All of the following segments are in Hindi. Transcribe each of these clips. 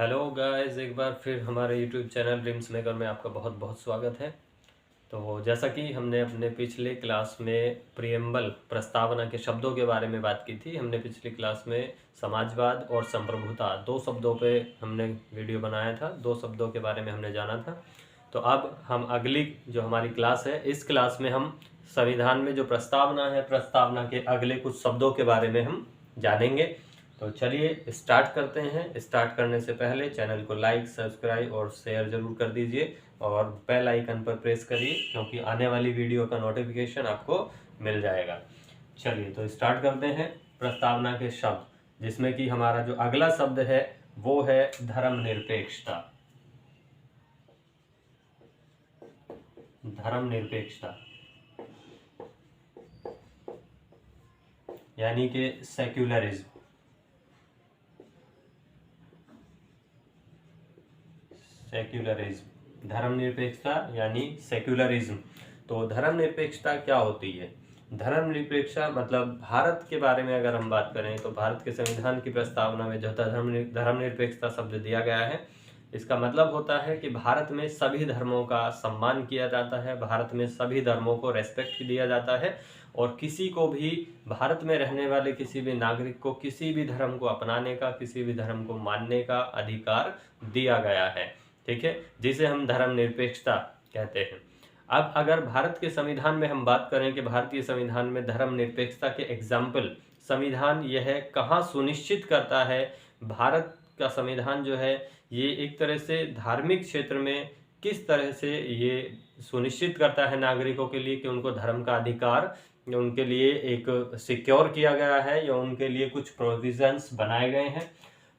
हेलो गाइस, एक बार फिर हमारे यूट्यूब चैनल ड्रीम्स मेकर में आपका बहुत बहुत स्वागत है। तो जैसा कि हमने अपने पिछले क्लास में प्रियम्बल प्रस्तावना के शब्दों के बारे में बात की थी। हमने पिछली क्लास में समाजवाद और संप्रभुता दो शब्दों पे हमने वीडियो बनाया था, दो शब्दों के बारे में हमने जाना था। तो अब हम अगली जो हमारी क्लास है, इस क्लास में हम संविधान में जो प्रस्तावना है, प्रस्तावना के अगले कुछ शब्दों के बारे में हम जानेंगे। तो चलिए स्टार्ट करते हैं। स्टार्ट करने से पहले चैनल को लाइक, सब्सक्राइब और शेयर जरूर कर दीजिए और बेल आइकन पर प्रेस करिए, क्योंकि आने वाली वीडियो का नोटिफिकेशन आपको मिल जाएगा। चलिए तो स्टार्ट करते हैं प्रस्तावना के शब्द, जिसमें कि हमारा जो अगला शब्द है वो है धर्मनिरपेक्षता। धर्मनिरपेक्षता यानी कि सेक्युलरिज्म। सेक्युलरिज्म, धर्मनिरपेक्षता यानी सेक्युलरिज्म। तो धर्मनिरपेक्षता क्या होती है? धर्मनिरपेक्षता मतलब भारत के बारे में अगर हम बात करें तो भारत के संविधान की प्रस्तावना में जो धर्मनिरपेक्षता शब्द दिया गया है, इसका मतलब होता है कि भारत में सभी धर्मों का सम्मान किया जाता है, भारत में सभी धर्मों को रेस्पेक्ट दिया जाता है और किसी को भी, भारत में रहने वाले किसी भी नागरिक को किसी भी धर्म को अपनाने का, किसी भी धर्म को मानने का अधिकार दिया गया है। ठीक है, जिसे हम धर्मनिरपेक्षता कहते हैं। अब अगर भारत के संविधान में हम बात करें कि भारतीय संविधान में धर्मनिरपेक्षता के एग्जाम्पल, संविधान यह कहाँ सुनिश्चित करता है? भारत का संविधान जो है ये एक तरह से धार्मिक क्षेत्र में किस तरह से ये सुनिश्चित करता है नागरिकों के लिए कि उनको धर्म का अधिकार उनके लिए एक सिक्योर किया गया है या उनके लिए कुछ प्रोविजंस बनाए गए हैं।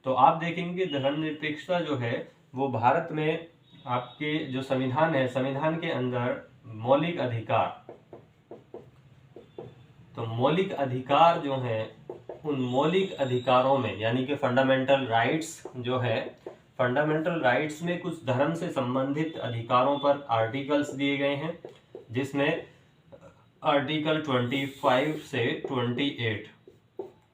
तो आप देखेंगे धर्मनिरपेक्षता जो है वो भारत में आपके जो संविधान है, संविधान के अंदर मौलिक अधिकार, तो मौलिक अधिकार जो है उन मौलिक अधिकारों में यानी कि फंडामेंटल राइट्स जो है, फंडामेंटल राइट्स में कुछ धर्म से संबंधित अधिकारों पर आर्टिकल्स दिए गए हैं, जिसमें आर्टिकल 25 से 28,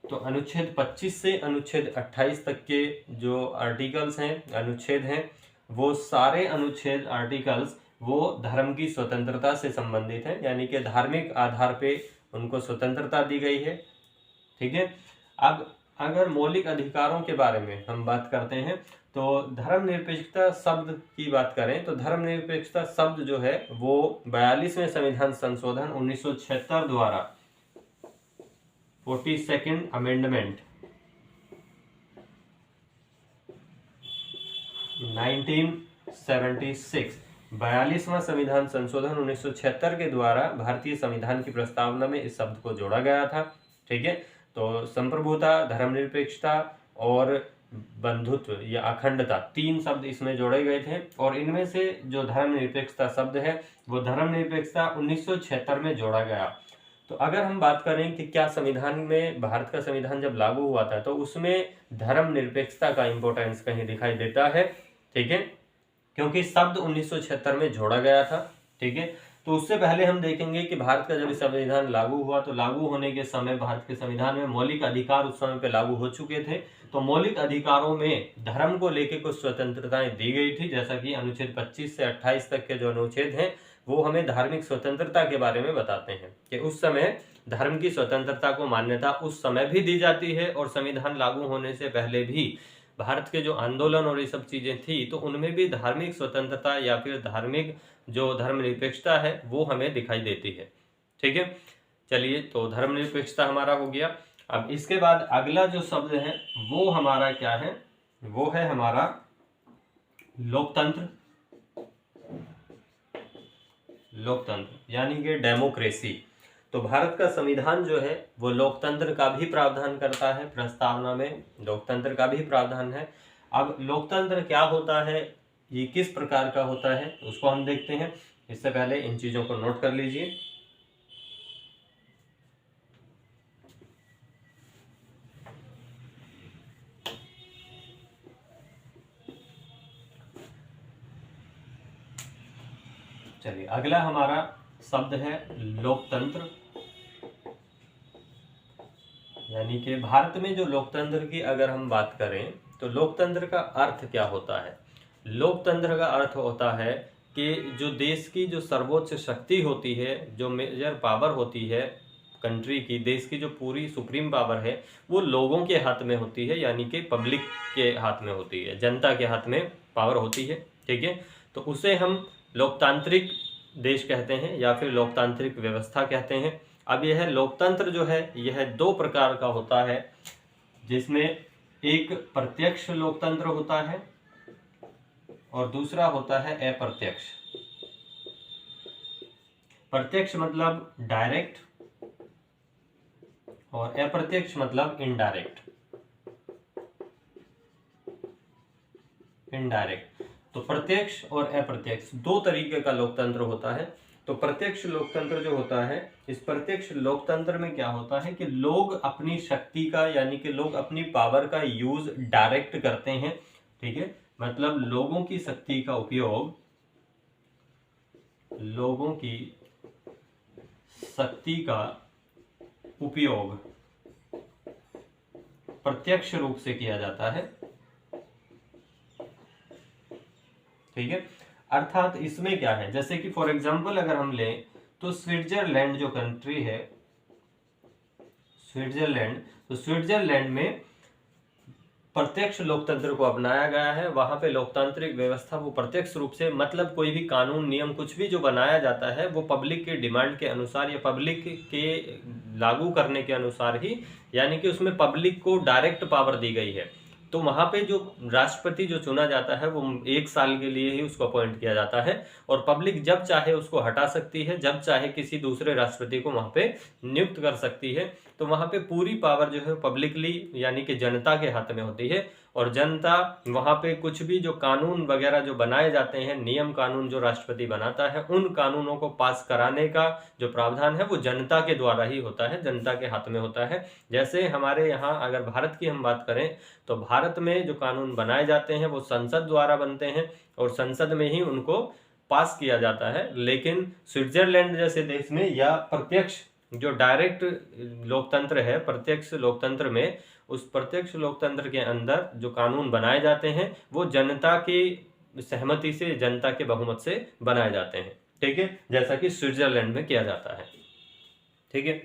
तो अनुच्छेद 25 से अनुच्छेद 28 तक के जो आर्टिकल्स हैं, अनुच्छेद हैं, वो सारे अनुच्छेद आर्टिकल्स वो धर्म की स्वतंत्रता से संबंधित है, यानी कि धार्मिक आधार पे उनको स्वतंत्रता दी गई है। ठीक है, अब अगर मौलिक अधिकारों के बारे में हम बात करते हैं तो धर्मनिरपेक्षता शब्द की बात करें तो धर्मनिरपेक्षता शब्द जो है वो 42वें संविधान संशोधन 1976 द्वारा 42nd अमेंडमेंट 1976, 42वां संविधान संशोधन 1976 के द्वारा भारतीय संविधान की प्रस्तावना में इस शब्द को जोड़ा गया था। ठीक है, तो संप्रभुता, धर्मनिरपेक्षता और बंधुत्व या अखंडता, तीन शब्द इसमें जोड़े गए थे और इनमें से जो धर्मनिरपेक्षता शब्द है वो धर्मनिरपेक्षता 1976 में जोड़ा गया। तो अगर हम बात करें कि क्या संविधान में, भारत का संविधान जब लागू हुआ था तो उसमें धर्मनिरपेक्षता का इंपॉर्टेंस कहीं दिखाई देता है। ठीक है, क्योंकि शब्द 1976 में जोड़ा गया था। ठीक है, तो उससे पहले हम देखेंगे कि भारत का जब संविधान लागू हुआ तो लागू होने के समय भारत के संविधान में मौलिक अधिकार उस समय पे लागू हो चुके थे। तो मौलिक अधिकारों में धर्म को लेकर कुछ स्वतंत्रताएं दी गई थी, जैसा कि अनुच्छेद 25 से 28 तक के जो अनुच्छेद हैं वो हमें धार्मिक स्वतंत्रता के बारे में बताते हैं कि उस समय धर्म की स्वतंत्रता को मान्यता उस समय भी दी जाती है और संविधान लागू होने से पहले भी भारत के जो आंदोलन और ये सब चीजें थी तो उनमें भी धार्मिक स्वतंत्रता या फिर धार्मिक जो धर्मनिरपेक्षता है वो हमें दिखाई देती है। ठीक है, चलिए तो धर्मनिरपेक्षता हमारा हो गया। अब इसके बाद अगला जो शब्द है वो हमारा क्या है? वो है हमारा लोकतंत्र। लोकतंत्र यानी कि डेमोक्रेसी। तो भारत का संविधान जो है वो लोकतंत्र का भी प्रावधान करता है, प्रस्तावना में लोकतंत्र का भी प्रावधान है। अब लोकतंत्र क्या होता है, ये किस प्रकार का होता है, उसको हम देखते हैं। इससे पहले इन चीजों को नोट कर लीजिए। चलिए अगला हमारा शब्द है लोकतंत्र, यानी कि भारत में जो लोकतंत्र की अगर हम बात करें तो लोकतंत्र का अर्थ क्या होता है? लोकतंत्र का अर्थ होता है कि जो देश की जो सर्वोच्च शक्ति होती है, जो मेजर पावर होती है कंट्री की, देश की जो पूरी सुप्रीम पावर है, वो लोगों के हाथ में होती है, यानी कि पब्लिक के हाथ में होती है, जनता के हाथ में पावर होती है। ठीक है, तो उसे हम लोकतांत्रिक देश कहते हैं या फिर लोकतांत्रिक व्यवस्था कहते हैं। अब यह लोकतंत्र जो है यह दो प्रकार का होता है, जिसमें एक प्रत्यक्ष लोकतंत्र होता है और दूसरा होता है अप्रत्यक्ष। प्रत्यक्ष मतलब डायरेक्ट और अप्रत्यक्ष मतलब इनडायरेक्ट। इनडायरेक्ट, तो प्रत्यक्ष और अप्रत्यक्ष दो तरीके का लोकतंत्र होता है। तो प्रत्यक्ष लोकतंत्र जो होता है, इस प्रत्यक्ष लोकतंत्र में क्या होता है कि लोग अपनी शक्ति का, यानी कि लोग अपनी पावर का यूज डायरेक्ट करते हैं। ठीक है, मतलब लोगों की शक्ति का उपयोग, लोगों की शक्ति का उपयोग प्रत्यक्ष रूप से किया जाता है। ठीक है, अर्थात इसमें क्या है, जैसे कि फॉर एग्जांपल अगर हम लें तो स्विट्जरलैंड जो कंट्री है, स्विट्जरलैंड, तो स्विट्जरलैंड में प्रत्यक्ष लोकतंत्र को अपनाया गया है। वहां पे लोकतांत्रिक व्यवस्था वो प्रत्यक्ष रूप से, मतलब कोई भी कानून नियम कुछ भी जो बनाया जाता है वो पब्लिक के डिमांड के अनुसार या पब्लिक के लागू करने के अनुसार ही, यानी कि उसमें पब्लिक को डायरेक्ट पावर दी गई है। तो वहां पे जो राष्ट्रपति जो चुना जाता है वो 1 साल के लिए ही उसको अपॉइंट किया जाता है और पब्लिक जब चाहे उसको हटा सकती है, जब चाहे किसी दूसरे राष्ट्रपति को वहां पे नियुक्त कर सकती है। तो वहां पे पूरी पावर जो है पब्लिकली, यानी कि जनता के हाथ में होती है और जनता वहां पे कुछ भी जो कानून वगैरह जो बनाए जाते हैं, नियम कानून जो राष्ट्रपति बनाता है, उन कानूनों को पास कराने का जो प्रावधान है वो जनता के द्वारा ही होता है, जनता के हाथ में होता है। जैसे हमारे यहाँ अगर भारत की हम बात करें तो भारत में जो कानून बनाए जाते हैं वो संसद द्वारा बनते हैं और संसद में ही उनको पास किया जाता है। लेकिन स्विट्जरलैंड जैसे देश में या प्रत्यक्ष जो डायरेक्ट लोकतंत्र है, प्रत्यक्ष लोकतंत्र में, उस प्रत्यक्ष लोकतंत्र के अंदर जो कानून बनाए जाते हैं वो जनता की सहमति से, जनता के बहुमत से बनाए जाते हैं। ठीक है, जैसा कि स्विट्जरलैंड में किया जाता है। ठीक है,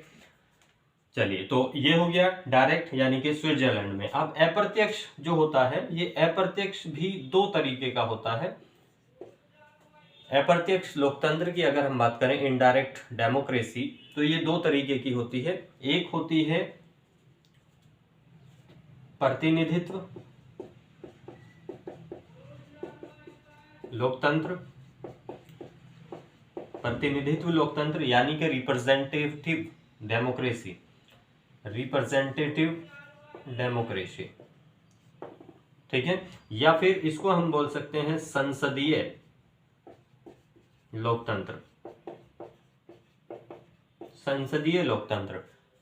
चलिए, तो ये हो गया डायरेक्ट यानी कि स्विट्जरलैंड में। अब अप्रत्यक्ष जो होता है, ये अप्रत्यक्ष भी दो तरीके का होता है। अप्रत्यक्ष लोकतंत्र की अगर हम बात करें, इनडायरेक्ट डेमोक्रेसी, तो ये दो तरीके की होती है। एक होती है प्रतिनिधित्व लोकतंत्र, प्रतिनिधित्व लोकतंत्र यानी कि रिप्रेजेंटेटिव डेमोक्रेसी, रिप्रेजेंटेटिव डेमोक्रेसी। ठीक है, या फिर इसको हम बोल सकते हैं संसदीय लोकतंत्र, संसदीय लोकतंत्र।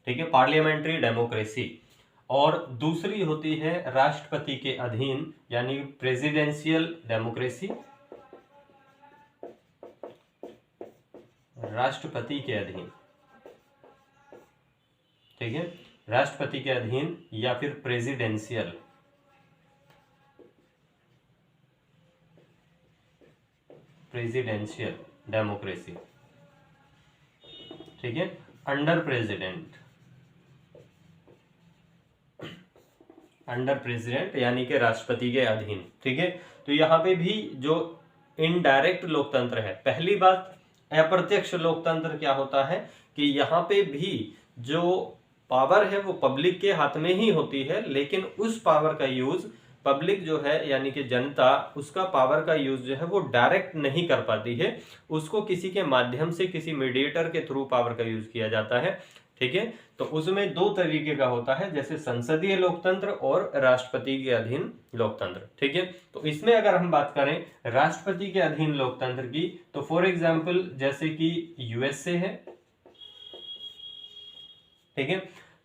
ठीक है, पार्लियामेंट्री डेमोक्रेसी। और दूसरी होती है राष्ट्रपति के अधीन यानी प्रेसिडेंशियल डेमोक्रेसी, राष्ट्रपति के अधीन। ठीक है, राष्ट्रपति के अधीन या फिर प्रेसिडेंशियल, प्रेसिडेंशियल डेमोक्रेसी। ठीक है, अंडर प्रेसिडेंट, अंडर प्रेसिडेंट यानी कि राष्ट्रपति के अधीन। ठीक है, तो यहाँ पे भी जो इनडायरेक्ट लोकतंत्र है, पहली बात अप्रत्यक्ष लोकतंत्र क्या होता है कि यहाँ पे भी जो पावर है वो पब्लिक के हाथ में ही होती है, लेकिन उस पावर का यूज पब्लिक जो है यानी कि जनता, उसका पावर का यूज जो है वो डायरेक्ट नहीं कर पाती है, उसको किसी के माध्यम से, किसी मीडिएटर के थ्रू पावर का यूज किया जाता है। ठीक है, तो उसमें दो तरीके का होता है, जैसे संसदीय लोकतंत्र और राष्ट्रपति के अधीन लोकतंत्र। ठीक है, तो इसमें अगर हम बात करें राष्ट्रपति के अधीन लोकतंत्र की, तो फॉर एग्जांपल जैसे कि यूएसए है। ठीक है,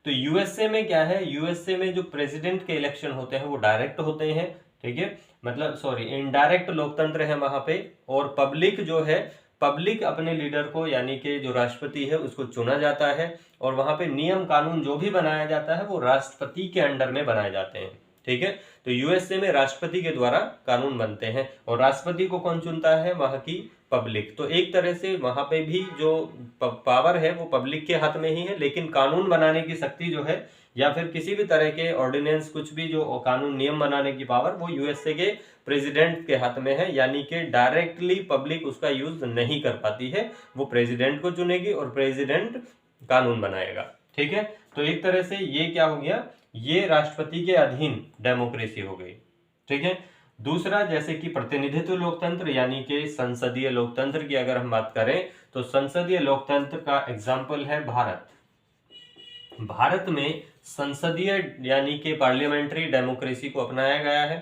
तो यूएसए में क्या है, यूएसए में जो प्रेसिडेंट के इलेक्शन होते हैं वो डायरेक्ट होते हैं। ठीक है, मतलब सॉरी, इनडायरेक्ट लोकतंत्र है वहां पे, और पब्लिक जो है, पब्लिक अपने लीडर को यानी कि जो राष्ट्रपति है उसको चुना जाता है और वहां पे नियम कानून जो भी बनाया जाता है वो राष्ट्रपति के अंडर में बनाए जाते हैं। ठीक है। तो यूएसए में राष्ट्रपति के द्वारा कानून बनते हैं, और राष्ट्रपति को कौन चुनता है? वहां की पब्लिक। तो एक तरह से वहां पे भी जो पावर है वो पब्लिक के हाथ में ही है, लेकिन कानून बनाने की शक्ति जो है, या फिर किसी भी तरह के ऑर्डिनेंस, कुछ भी जो कानून नियम बनाने की पावर, वो यूएसए के प्रेसिडेंट के हाथ में है। यानी कि डायरेक्टली पब्लिक उसका यूज नहीं कर पाती है, वो प्रेसिडेंट को चुनेगी और प्रेसिडेंट कानून बनाएगा। ठीक है। तो एक तरह से ये क्या हो गया, ये राष्ट्रपति के अधीन डेमोक्रेसी हो गई। ठीक है। दूसरा, जैसे कि प्रतिनिधित्व लोकतंत्र यानी कि संसदीय लोकतंत्र की अगर हम बात करें, तो संसदीय लोकतंत्र का एग्जाम्पल है भारत। भारत में संसदीय यानी कि पार्लियामेंट्री डेमोक्रेसी को अपनाया गया है।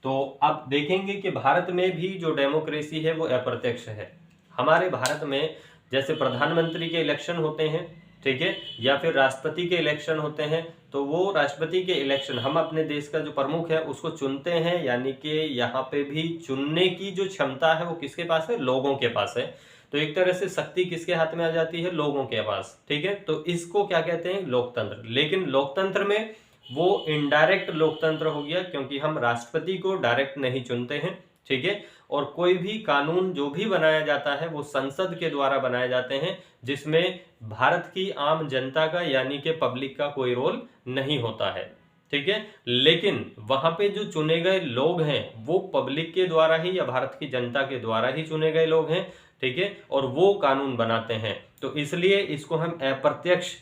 तो अब देखेंगे कि भारत में भी जो डेमोक्रेसी है वो अप्रत्यक्ष है। हमारे भारत में जैसे प्रधानमंत्री के इलेक्शन होते हैं, ठीक है, या फिर राष्ट्रपति के इलेक्शन होते हैं, तो वो राष्ट्रपति के इलेक्शन हम अपने देश का जो प्रमुख है उसको चुनते हैं। यानी कि यहाँ पे भी चुनने की जो क्षमता है वो किसके पास है? लोगों के पास है। तो एक तरह से शक्ति किसके हाथ में आ जाती है? लोगों के पास। ठीक है। तो इसको क्या कहते हैं? लोकतंत्र। लेकिन लोकतंत्र में वो इनडायरेक्ट लोकतंत्र हो गया, क्योंकि हम राष्ट्रपति को डायरेक्ट नहीं चुनते हैं। ठीक है। और कोई भी कानून जो भी बनाया जाता है वो संसद के द्वारा बनाए जाते हैं, जिसमें भारत की आम जनता का यानी कि पब्लिक का कोई रोल नहीं होता है। ठीक है। लेकिन वहां पे जो चुने गए लोग हैं वो पब्लिक के द्वारा ही या भारत की जनता के द्वारा ही चुने गए लोग हैं। ठीक है। और वो कानून बनाते हैं। तो इसलिए इसको हम अप्रत्यक्ष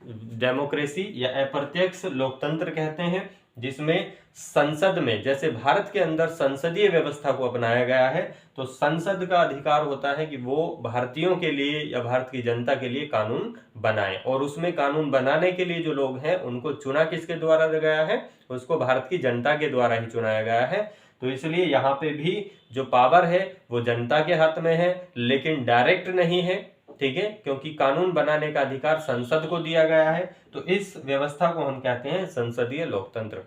डेमोक्रेसी या अप्रत्यक्ष लोकतंत्र कहते हैं, जिसमें संसद में, जैसे भारत के अंदर संसदीय व्यवस्था को अपनाया गया है, तो संसद का अधिकार होता है कि वो भारतीयों के लिए या भारत की जनता के लिए कानून बनाए, और उसमें कानून बनाने के लिए जो लोग हैं उनको चुना किसके द्वारा गया है? उसको भारत की जनता के द्वारा ही चुनाया गया है। तो इसलिए यहाँ पे भी जो पावर है वो जनता के हाथ में है, लेकिन डायरेक्ट नहीं है। ठीक है। क्योंकि कानून बनाने का अधिकार संसद को दिया गया है। तो इस व्यवस्था को हम कहते हैं संसदीय लोकतंत्र।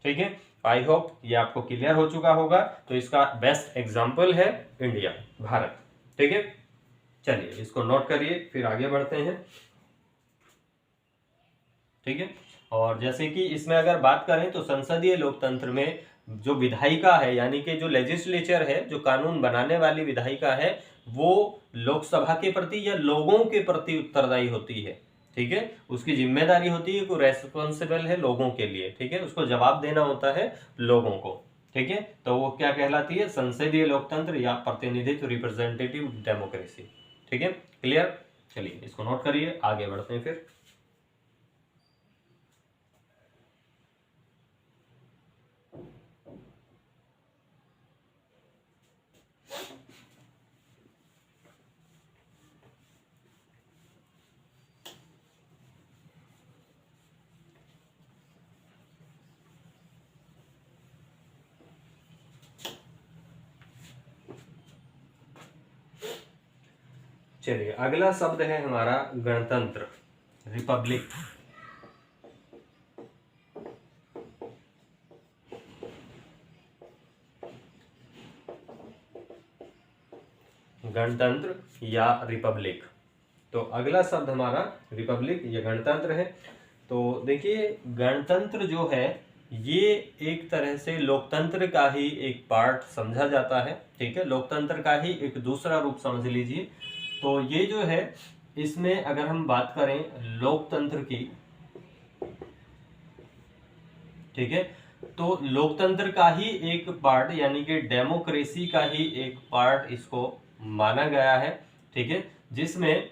ठीक है। आई होप ये आपको क्लियर हो चुका होगा। तो इसका बेस्ट एग्जांपल है इंडिया, भारत। ठीक है। चलिए इसको नोट करिए, फिर आगे बढ़ते हैं। ठीक है। और जैसे कि इसमें अगर बात करें तो संसदीय लोकतंत्र में जो विधायिका है, यानी कि जो लेजिस्लेचर है, जो कानून बनाने वाली विधायिका है, वो लोकसभा के प्रति या लोगों के प्रति उत्तरदायी होती है। ठीक है। उसकी जिम्मेदारी होती है, कोई रेस्पॉन्सिबल है लोगों के लिए। ठीक है। उसको जवाब देना होता है लोगों को। ठीक है। तो वो क्या कहलाती है? संसदीय लोकतंत्र या प्रतिनिधित्व, रिप्रेजेंटेटिव डेमोक्रेसी। ठीक है। क्लियर? चलिए इसको नोट करिए, आगे बढ़ते हैं फिर। चलिए अगला शब्द है हमारा गणतंत्र, रिपब्लिक। गणतंत्र या रिपब्लिक। तो अगला शब्द हमारा रिपब्लिक या गणतंत्र है। तो देखिए गणतंत्र जो है ये एक तरह से लोकतंत्र का ही एक पार्ट समझा जाता है। ठीक है। लोकतंत्र का ही एक दूसरा रूप समझ लीजिए। तो ये जो है, इसमें अगर हम बात करें लोकतंत्र की, ठीक है, तो लोकतंत्र का ही एक पार्ट यानी कि डेमोक्रेसी का ही एक पार्ट इसको माना गया है। ठीक है। जिसमें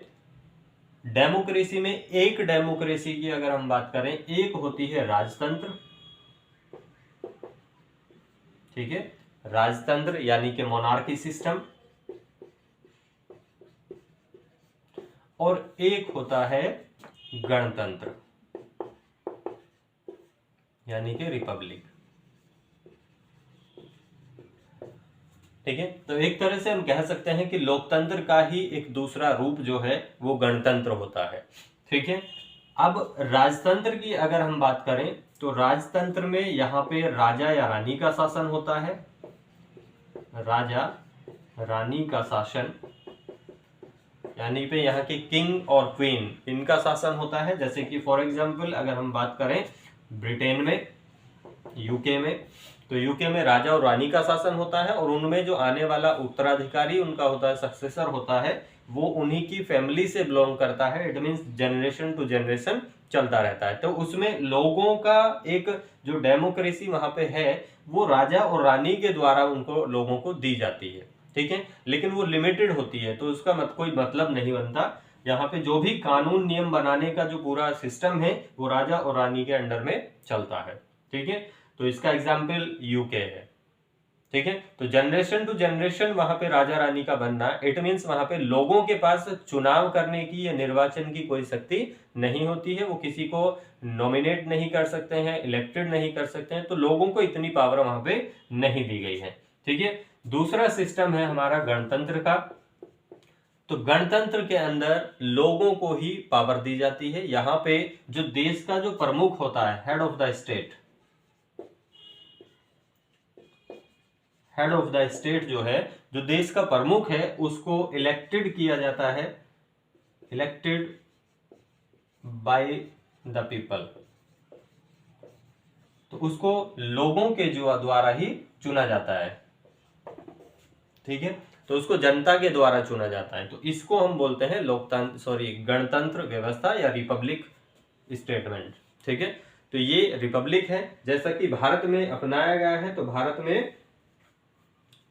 डेमोक्रेसी में एक डेमोक्रेसी की अगर हम बात करें, एक होती है राजतंत्र। ठीक है। राजतंत्र यानी कि मोनार्की सिस्टम, और एक होता है गणतंत्र यानी कि रिपब्लिक। ठीक है। तो एक तरह से हम कह सकते हैं कि लोकतंत्र का ही एक दूसरा रूप जो है वो गणतंत्र होता है। ठीक है। अब राजतंत्र की अगर हम बात करें तो राजतंत्र में यहाँ पे राजा या रानी का शासन होता है। राजा रानी का शासन यानी पे यहाँ के किंग और क्वीन, इनका शासन होता है। जैसे कि फॉर एग्जाम्पल अगर हम बात करें ब्रिटेन में, यूके में। तो यूके में राजा और रानी का शासन होता है और उनमें जो आने वाला उत्तराधिकारी उनका होता है, सक्सेसर होता है, वो उन्हीं की फैमिली से बिलोंग करता है। It means generation to generation चलता रहता है। तो उसमें लोगों का एक जो डेमोक्रेसी वहां पे है वो राजा और रानी के द्वारा उनको लोगों को दी जाती है, ठीक है, लेकिन वो लिमिटेड होती है। तो उसका कोई मतलब नहीं बनता। यहाँ पे जो भी कानून नियम बनाने का जो पूरा सिस्टम है वो राजा और रानी के अंडर में चलता है, ठीक है। तो इसका एग्जाम्पल यूके है, ठीक है। तो जनरेशन टू जनरेशन वहां पे राजा रानी का बनना, इट मीन्स वहां पे लोगों के पास चुनाव करने की या निर्वाचन की कोई शक्ति नहीं होती है। वो किसी को नॉमिनेट नहीं कर सकते हैं, इलेक्टेड नहीं कर सकते हैं। तो लोगों को इतनी पावर वहां पे नहीं दी गई है, ठीक है। दूसरा सिस्टम है हमारा गणतंत्र का। तो गणतंत्र के अंदर लोगों को ही पावर दी जाती है। यहाँ पे जो देश का जो प्रमुख होता है, head of the state, head of the state जो है, जो देश का प्रमुख है, उसको इलेक्टेड किया जाता है, इलेक्टेड बाय द पीपल। तो उसको लोगों के जो द्वारा ही चुना जाता है, ठीक है। तो उसको जनता के द्वारा चुना जाता है। तो इसको हम बोलते हैं गणतंत्र व्यवस्था या रिपब्लिक स्टेटमेंट, ठीक है। तो ये रिपब्लिक है, जैसा कि भारत में अपनाया गया है। तो भारत में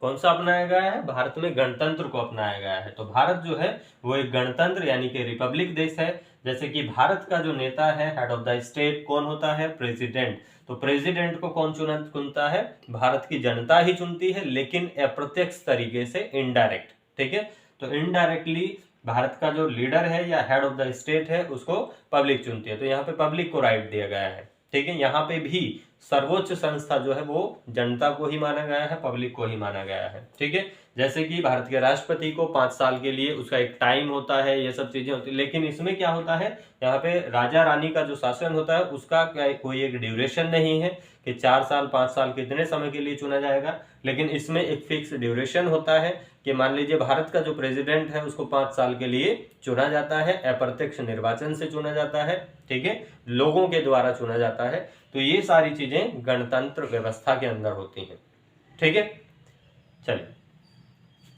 कौन सा अपनाया गया है? भारत में गणतंत्र को अपनाया गया है। तो भारत जो है वो एक गणतंत्र यानी कि रिपब्लिक देश है। जैसे कि भारत का जो नेता है, हेड ऑफ द स्टेट, कौन होता है? प्रेसिडेंट। तो प्रेसिडेंट को कौन चुनता है? भारत की जनता ही चुनती है, लेकिन अप्रत्यक्ष तरीके से, इनडायरेक्ट, ठीक है। तो इनडायरेक्टली भारत का जो लीडर है या हेड ऑफ द स्टेट है उसको पब्लिक चुनती है। तो यहाँ पे पब्लिक को राइट दिया गया है, ठीक है। यहाँ पे भी सर्वोच्च संस्था जो है वो जनता को ही माना गया है, पब्लिक को ही माना गया है, ठीक है। जैसे कि भारत के राष्ट्रपति को 5 साल के लिए उसका एक टाइम होता है, ये सब चीजें होती है। लेकिन इसमें क्या होता है, यहाँ पे राजा रानी का जो शासन होता है उसका कोई एक ड्यूरेशन नहीं है कि 4 साल 5 साल कितने समय के लिए चुना जाएगा। लेकिन इसमें एक फिक्स ड्यूरेशन होता है कि मान लीजिए भारत का जो प्रेसिडेंट है उसको 5 साल के लिए चुना जाता है, अप्रत्यक्ष निर्वाचन से चुना जाता है, ठीक है, लोगों के द्वारा चुना जाता है। तो ये सारी चीजें गणतंत्र व्यवस्था के अंदर होती हैं, ठीक है। चलिए,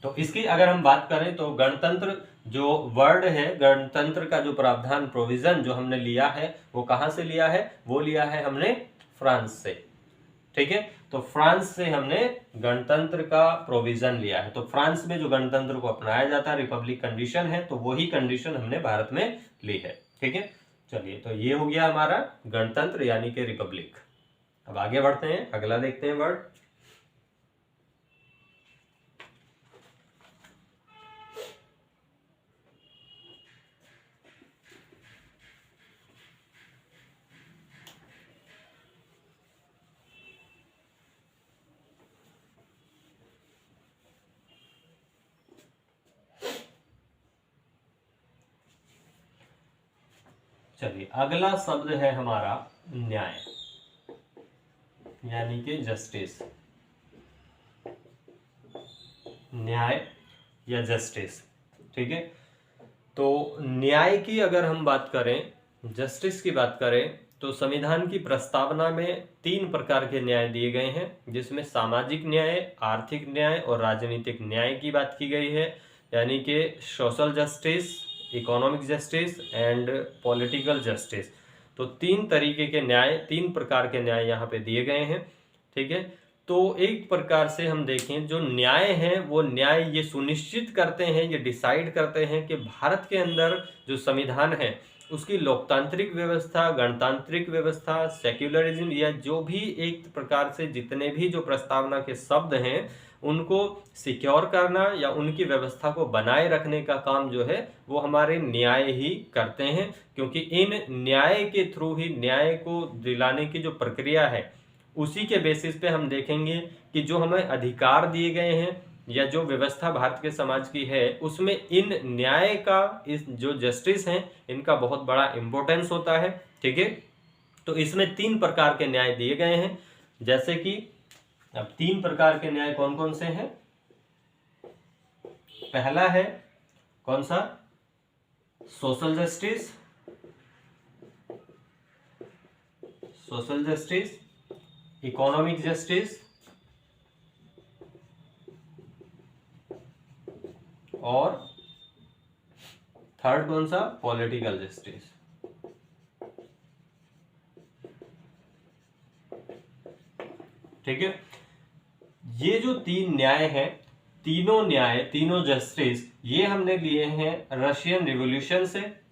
तो इसकी अगर हम बात करें तो गणतंत्र जो वर्ड है, गणतंत्र का जो प्रावधान, प्रोविजन जो हमने लिया है वो कहां से लिया है? वो लिया है हमने फ्रांस से, ठीक है। तो फ्रांस से हमने गणतंत्र का प्रोविजन लिया है। तो फ्रांस में जो गणतंत्र को अपनाया जाता है, रिपब्लिक कंडीशन है, तो वही कंडीशन हमने भारत में ली है, ठीक है। चलिए, तो ये हो गया हमारा गणतंत्र यानी कि रिपब्लिक। अब आगे बढ़ते हैं, अगला देखते हैं वर्ड। चलिए, अगला शब्द है हमारा न्याय यानी कि जस्टिस। न्याय या जस्टिस, ठीक है। तो न्याय की अगर हम बात करें, जस्टिस की बात करें, तो संविधान की प्रस्तावना में 3 प्रकार के न्याय दिए गए हैं, जिसमें सामाजिक न्याय, आर्थिक न्याय और राजनीतिक न्याय की बात की गई है। यानी कि social justice, economic justice and political justice. तो 3 तरीके के न्याय, 3 प्रकार के न्याय यहाँ पे दिए गए हैं, ठीक है। तो एक प्रकार से हम देखें, जो न्याय है वो न्याय ये सुनिश्चित करते हैं, ये डिसाइड करते हैं कि भारत के अंदर जो संविधान है उसकी लोकतांत्रिक व्यवस्था, गणतांत्रिक व्यवस्था, सेक्युलरिज्म या जो भी एक प्रकार से जितने भी जो प्रस्तावना के शब्द हैं उनको सिक्योर करना या उनकी व्यवस्था को बनाए रखने का काम जो है वो हमारे न्याय ही करते हैं। क्योंकि इन न्याय के थ्रू ही न्याय को दिलाने की जो प्रक्रिया है उसी के बेसिस पे हम देखेंगे कि जो हमें अधिकार दिए गए हैं या जो व्यवस्था भारत के समाज की है उसमें इन न्याय का, इस जो जस्टिस हैं, इनका बहुत बड़ा इंपॉर्टेंस होता है, ठीक है। तो इसमें 3 प्रकार के न्याय दिए गए हैं। जैसे कि अब 3 प्रकार के न्याय कौन कौन से हैं? पहला है कौन सा? Social justice, social justice. Economic justice और थर्ड कौन सा, पॉलिटिकल जस्टिस। ठीक है, ये जो तीन न्याय हैं, तीनों न्याय, तीनों जस्टिस, ये हमने लिए हैं रशियन रिवॉल्यूशन से।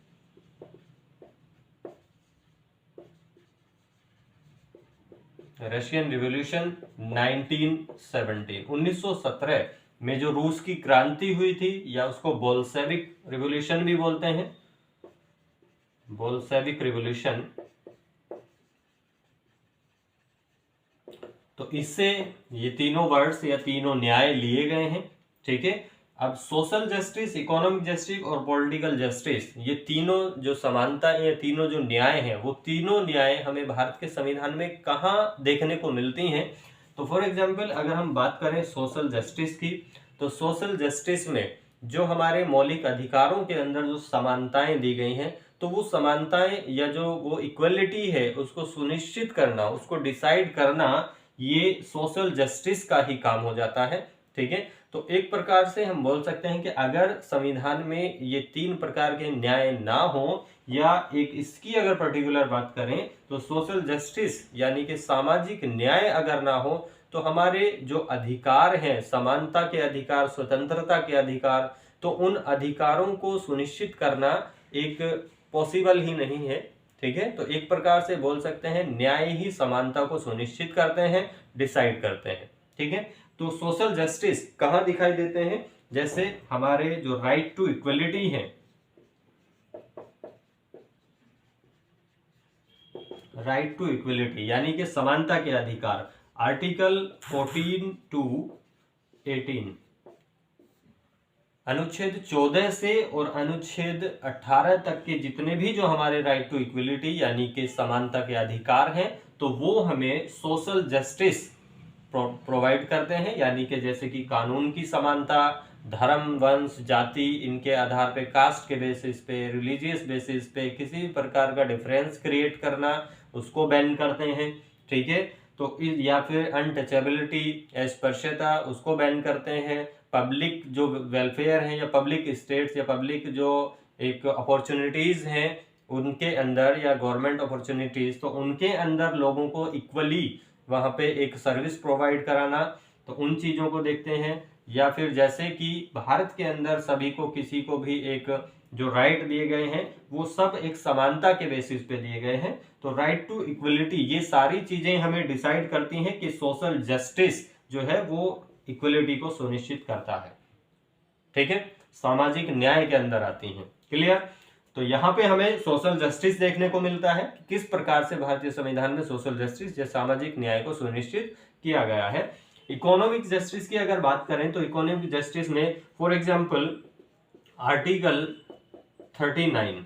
रशियन रिवॉल्यूशन 1917 में जो रूस की क्रांति हुई थी, या उसको बोल्शेविक रिवॉल्यूशन भी बोलते हैं, बोल्शेविक रिवॉल्यूशन। तो इससे ये तीनों वर्ड्स या तीनों न्याय लिए गए हैं। ठीक है, अब सोशल जस्टिस, इकोनॉमिक जस्टिस और पॉलिटिकल जस्टिस, ये तीनों जो समानता, ये तीनों जो न्याय हैं, वो तीनों न्याय हमें भारत के संविधान में कहाँ देखने को मिलती हैं। तो फॉर एग्जाम्पल अगर हम बात करें सोशल जस्टिस की, तो सोशल जस्टिस में जो हमारे मौलिक अधिकारों के अंदर जो समानताएं दी गई हैं, तो वो समानताएं या जो वो इक्वलिटी है उसको सुनिश्चित करना, उसको डिसाइड करना, ये सोशल जस्टिस का ही काम हो जाता है। ठीक है, तो एक प्रकार से हम बोल सकते हैं कि अगर संविधान में ये तीन प्रकार के न्याय ना हो, या एक इसकी अगर पर्टिकुलर बात करें तो सोशल जस्टिस यानी कि सामाजिक न्याय अगर ना हो, तो हमारे जो अधिकार हैं, समानता के अधिकार, स्वतंत्रता के अधिकार, तो उन अधिकारों को सुनिश्चित करना एक पॉसिबल ही नहीं है। ठीक है, तो एक प्रकार से बोल सकते हैं न्याय ही समानता को सुनिश्चित करते हैं, डिसाइड करते हैं। ठीक है, तो सोशल जस्टिस कहां दिखाई देते हैं, जैसे हमारे जो राइट टू इक्वलिटी है, राइट टू इक्वलिटी यानी कि समानता के अधिकार, आर्टिकल 14 टू 18, अनुच्छेद 14 से और अनुच्छेद 18 तक के जितने भी जो हमारे राइट टू इक्वलिटी यानी कि समानता के अधिकार हैं, तो वो हमें सोशल जस्टिस प्रोवाइड करते हैं। यानी कि जैसे कि कानून की समानता, धर्म, वंश, जाति, इनके आधार पे, कास्ट के बेसिस पे, रिलीजियस बेसिस पे किसी भी प्रकार का डिफरेंस क्रिएट करना, उसको बैन करते हैं। ठीक है, तो या फिर अनटचेबिलिटी, अस्पृश्यता, उसको बैन करते हैं। पब्लिक जो वेलफेयर है, या पब्लिक स्टेट्स, या पब्लिक जो एक अपॉर्चुनिटीज हैं उनके अंदर, या गवर्नमेंट अपॉर्चुनिटीज, तो उनके अंदर लोगों को इक्वली वहां पे एक सर्विस प्रोवाइड कराना, तो उन चीजों को देखते हैं। या फिर जैसे कि भारत के अंदर सभी को, किसी को भी एक जो राइट दिए गए हैं, वो सब एक समानता के बेसिस पे दिए गए हैं। तो राइट टू इक्वलिटी, ये सारी चीजें हमें डिसाइड करती हैं कि सोशल जस्टिस जो है वो इक्वलिटी को सुनिश्चित करता है। ठीक है, सामाजिक न्याय के अंदर आती हैं। क्लियर, तो यहाँ पे हमें सोशल जस्टिस देखने को मिलता है कि किस प्रकार से भारतीय संविधान में सोशल जस्टिस या सामाजिक न्याय को सुनिश्चित किया गया है। इकोनॉमिक जस्टिस की अगर बात करें तो इकोनॉमिक जस्टिस में फॉर एग्जांपल आर्टिकल 39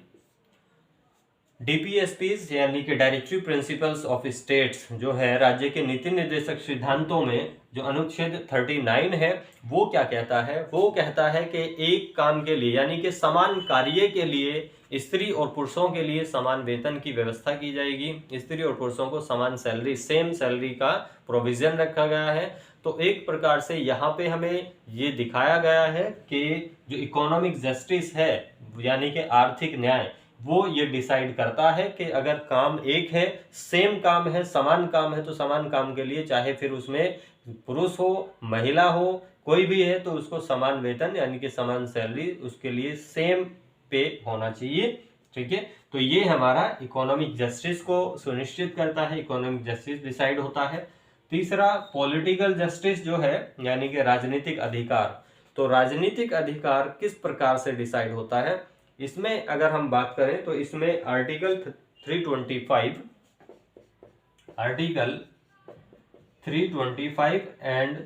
डीपीएसपीज यानी कि डायरेक्टिव प्रिंसिपल्स ऑफ स्टेट्स जो है, राज्य के नीति निर्देशक सिद्धांतों में जो अनुच्छेद 39 है, वो क्या कहता है, वो कहता है कि एक काम के लिए यानी कि समान कार्य के लिए स्त्री और पुरुषों के लिए समान वेतन की व्यवस्था की जाएगी। स्त्री और पुरुषों को समान सैलरी, सेम सैलरी का प्रोविजन रखा गया है। तो एक प्रकार से यहाँ पे हमें ये दिखाया गया है कि जो इकोनॉमिक जस्टिस है यानी कि आर्थिक न्याय, वो ये डिसाइड करता है कि अगर काम एक है, सेम काम है, समान काम है, तो समान काम के लिए चाहे फिर उसमें पुरुष हो, महिला हो, कोई भी है, तो उसको समान वेतन यानी कि समान सैलरी उसके लिए सेम पे होना चाहिए। ठीक है, तो ये हमारा इकोनॉमिक जस्टिस को सुनिश्चित करता है, इकोनॉमिक जस्टिस डिसाइड होता है। तीसरा पॉलिटिकल जस्टिस जो है यानी कि राजनीतिक अधिकार। तो राजनीतिक अधिकार किस प्रकार से डिसाइड होता है, इसमें अगर हम बात करें तो इसमें आर्टिकल 325 एंड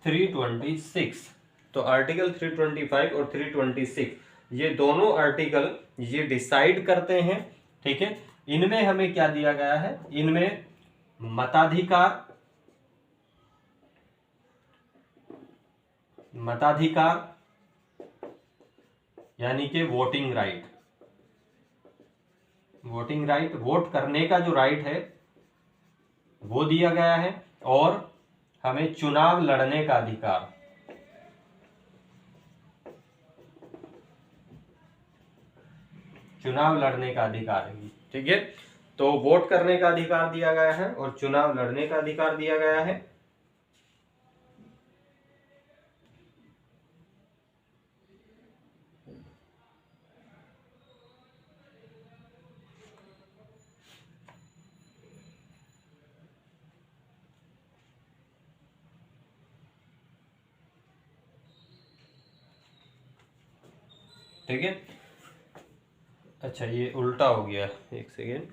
326, तो आर्टिकल 325 और 326 ये दोनों आर्टिकल ये डिसाइड करते हैं। ठीक है, इनमें हमें क्या दिया गया है, इनमें मताधिकार यानी कि वोटिंग राइट, वोट करने का जो राइट है, वो दिया गया है, और हमें चुनाव लड़ने का अधिकार, चुनाव लड़ने का अधिकार है, ठीक है। तो वोट करने का अधिकार दिया गया है और चुनाव लड़ने का अधिकार दिया गया है। ठीक है, अच्छा ये उल्टा हो गया, एक सेकेंड।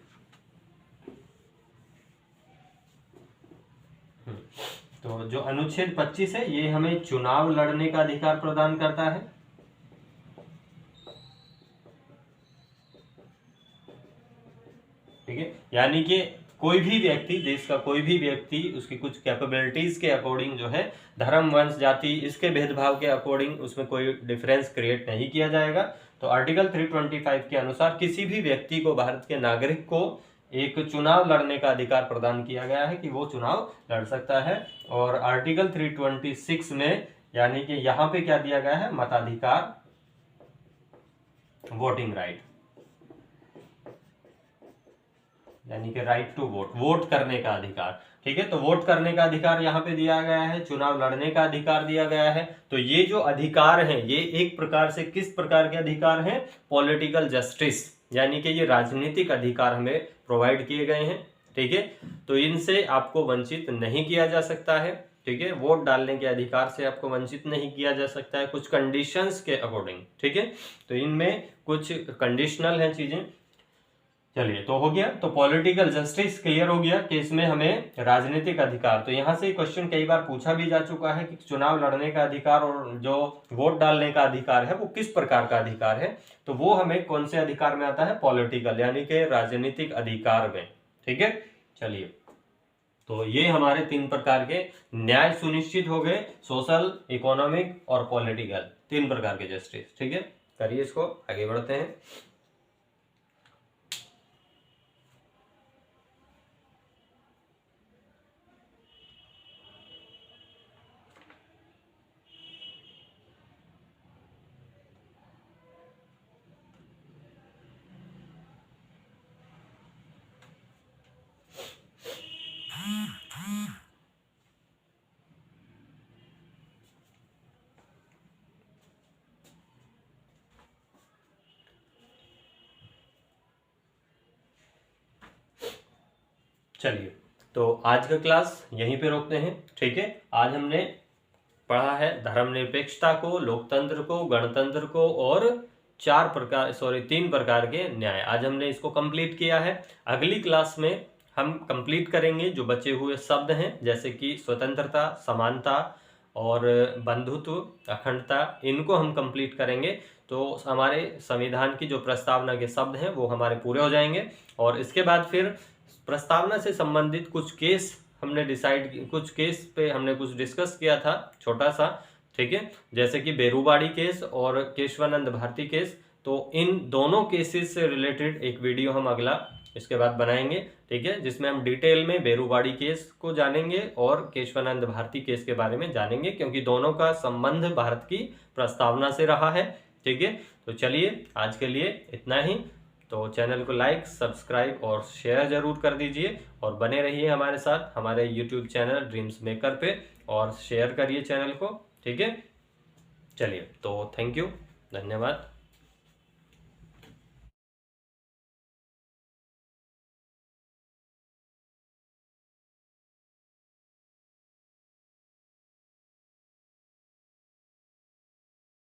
तो जो अनुच्छेद 25 है ये हमें चुनाव लड़ने का अधिकार प्रदान करता है, ठीक है। यानी कि कोई भी व्यक्ति, देश का कोई भी व्यक्ति उसकी कुछ कैपेबिलिटीज के अकॉर्डिंग जो है धर्म, वंश, जाति, इसके भेदभाव के अकॉर्डिंग उसमें कोई डिफरेंस क्रिएट नहीं किया जाएगा। तो आर्टिकल 325 के अनुसार किसी भी व्यक्ति को, भारत के नागरिक को एक चुनाव लड़ने का अधिकार प्रदान किया गया है कि वो चुनाव लड़ सकता है। और आर्टिकल 326 में यानी कि यहाँ पे क्या दिया गया है, मताधिकार, वोटिंग राइट, यानी कि राइट टू वोट, वोट करने का अधिकार, ठीक है। तो वोट करने का अधिकार यहाँ पे दिया गया है, चुनाव लड़ने का अधिकार दिया गया है। तो ये जो अधिकार हैं ये एक प्रकार से किस प्रकार के अधिकार हैं, पॉलिटिकल जस्टिस, यानी कि ये राजनीतिक अधिकार हमें प्रोवाइड किए गए हैं, ठीक है। तो इनसे आपको वंचित नहीं किया जा सकता है, ठीक है। वोट डालने के अधिकार से आपको वंचित नहीं किया जा सकता है, कुछ कंडीशंस के अकॉर्डिंग, ठीक है। तो इनमें कुछ कंडीशनल है चीजें। चलिए, तो हो गया, तो पॉलिटिकल जस्टिस क्लियर हो गया कि इसमें हमें राजनीतिक अधिकार। तो यहां से क्वेश्चन कई बार पूछा भी जा चुका है कि चुनाव लड़ने का अधिकार और जो वोट डालने का अधिकार है वो किस प्रकार का अधिकार है। तो वो हमें कौन से अधिकार में आता है, पॉलिटिकल, यानी कि राजनीतिक अधिकार में, ठीक है। चलिए, तो ये हमारे 3 प्रकार के न्याय सुनिश्चित हो गए, सोशल, इकोनॉमिक और पॉलिटिकल, 3 प्रकार के जस्टिस, ठीक है। करिए इसको, आगे बढ़ते हैं। चलिए, तो आज का क्लास यहीं पे रोकते हैं, ठीक है। आज हमने पढ़ा है धर्मनिरपेक्षता को, लोकतंत्र को, गणतंत्र को और 3 प्रकार के न्याय। आज हमने इसको कंप्लीट किया है। अगली क्लास में हम कंप्लीट करेंगे जो बचे हुए शब्द हैं, जैसे कि स्वतंत्रता, समानता और बंधुत्व, अखंडता, इनको हम कंप्लीट करेंगे। तो हमारे संविधान की जो प्रस्तावना के शब्द हैं वो हमारे पूरे हो जाएंगे। और इसके बाद फिर प्रस्तावना से संबंधित कुछ केस हमने कुछ केस पे हमने कुछ डिस्कस किया था, छोटा सा, ठीक है। जैसे कि बेरूबाड़ी केस और केशवानंद भारती केस। तो इन दोनों केसेस से रिलेटेड एक वीडियो हम अगला इसके बाद बनाएंगे, ठीक है, जिसमें हम डिटेल में बेरूबाड़ी केस को जानेंगे और केशवानंद भारती केस के बारे में जानेंगे, क्योंकि दोनों का संबंध भारत की प्रस्तावना से रहा है, ठीक है। तो चलिए, आज के लिए इतना ही। तो चैनल को लाइक, सब्सक्राइब और शेयर जरूर कर दीजिए और बने रहिए हमारे साथ हमारे यूट्यूब चैनल ड्रीम्स मेकर पे, और शेयर करिए चैनल को, ठीक है। चलिए, तो थैंक यू, धन्यवाद।